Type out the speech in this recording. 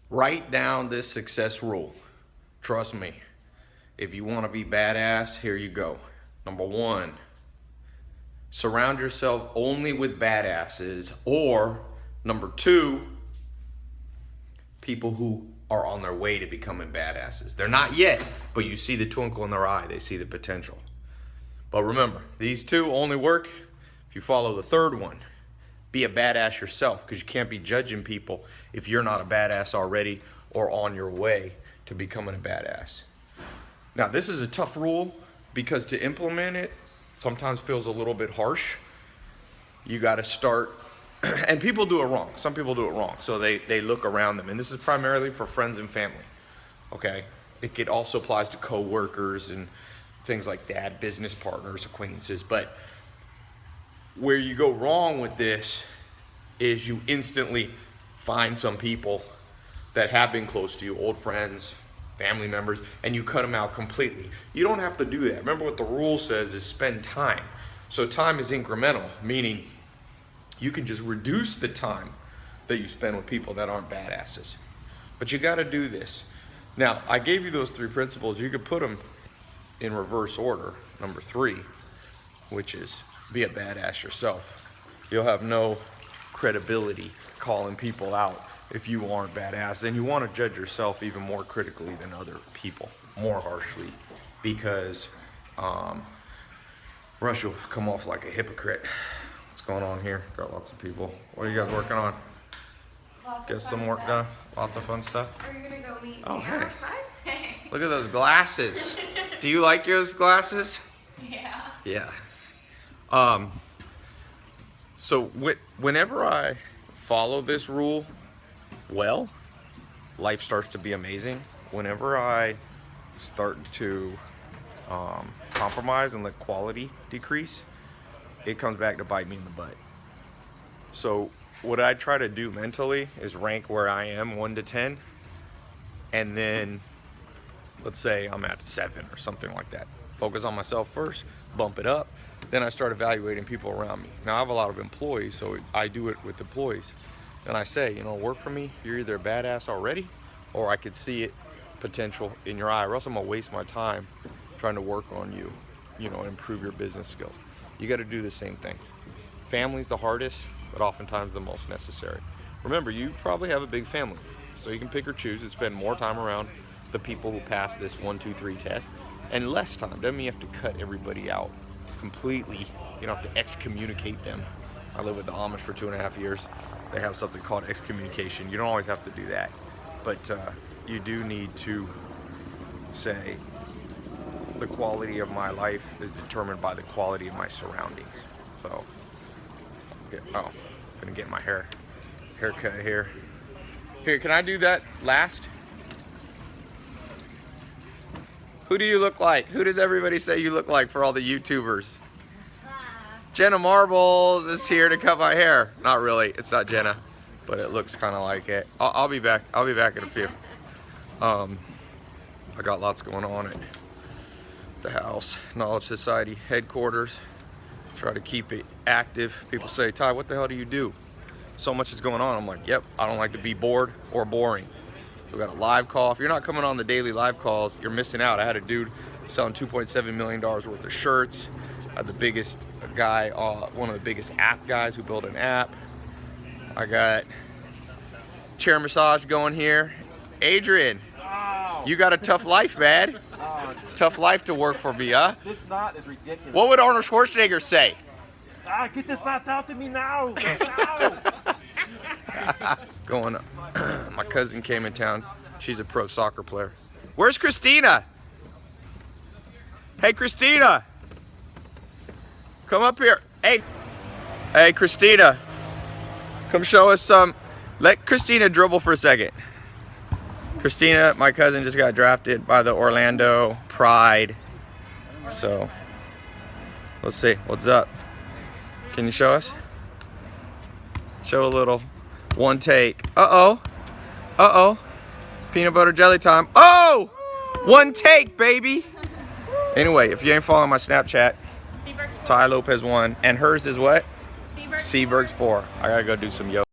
Write down this success rule. Trust me. If you want to be badass, here you go. Number 1, surround yourself only with badasses. Or number 2, people who are on their way to becoming badasses. They're not yet, but you see the twinkle in their eye. They see the potential. But remember, these 2 only work if you follow the 3rd one. Be a badass yourself, because you can't be judging people if you're not a badass already or on your way to becoming a badass. Now, this is a tough rule because to implement it sometimes feels a little bit harsh. You got to start, and people do it wrong. Some people do it wrong. So they look around them, and this is primarily for friends and family. Okay? It also applies to coworkers and things like that, business partners, acquaintances. But where you go wrong with this is you instantly find some people that have been close to you, old friends, family members, and you cut them out completely. You don't have to do that. Remember what the rule says is spend time. So time is incremental, meaning you can just reduce the time that you spend with people that aren't badasses. But you got to do this. Now, I gave you those 3 principles. You could put them in reverse order. Number 3, which is be a badass yourself. You'll have no credibility calling people out if you aren't badass. And you want to judge yourself even more critically than other people, more harshly, because Rush will come off like a hypocrite. What's going on here? Got lots of people. What are you guys working on? Get some work done. Lots of fun stuff. Are you gonna go meet Dan outside? Look at those glasses. Do you like those glasses? Yeah. Yeah. So whenever I follow this rule well, life starts to be amazing. Whenever I start to compromise and let quality decrease, it comes back to bite me in the butt. So what I try to do mentally is rank where I am 1 to 10, and then let's say I'm at 7 or something like that. Focus on myself first, bump it up. Then I start evaluating people around me. Now I have a lot of employees, so I do it with employees. And I say, you know, work for me. You're either a badass already, or I could see it potential in your eye, or else I'm gonna waste my time trying to work on you, you know, improve your business skills. You got to do the same thing. Family's the hardest, but oftentimes the most necessary. Remember, you probably have a big family, so you can pick or choose and spend more time around the people who pass this 1, 2, 3 test, and less time. Doesn't mean you have to cut everybody out completely. You don't have to excommunicate them. I lived with the Amish for 2.5 years. They have something called excommunication. You don't always have to do that, but you do need to say the quality of my life is determined by the quality of my surroundings. So, I'm gonna get my haircut here. Here, can I do that last? Who do you look like? Who does everybody say you look like for all the YouTubers? Jenna Marbles is here to cut my hair. Not really, it's not Jenna, but it looks kind of like it. I'll be back. I'll be back in a few. I got lots going on at the house, Knowledge Society headquarters. Try to keep it active. People say, Ty, what the hell do you do? So much is going on. I'm like, yep, I don't like to be bored or boring. We got a live call. If you're not coming on the daily live calls, you're missing out. I had a dude selling $2.7 million worth of shirts. I had the biggest guy, one of the biggest app guys who built an app. I got chair massage going here. Adrian, you got a tough life, man. Tough life to work for me, huh? This knot is ridiculous. What would Arnold Schwarzenegger say? Get this knot out to me now. Going up. My cousin came in town. She's a pro soccer player. Where's Christina? Hey, Christina. Come up here. Hey, Christina. Come show us some. Let Christina dribble for a second. Christina, my cousin, just got drafted by the Orlando Pride. So, let's see. What's up? Can you show us? Show a little. One take. Uh-oh. Uh-oh. Peanut butter jelly time. Oh! One take, baby. Anyway, if you ain't following my Snapchat, Tai Lopez 1, and hers is what? Seabergs 4. I gotta go do some yoga.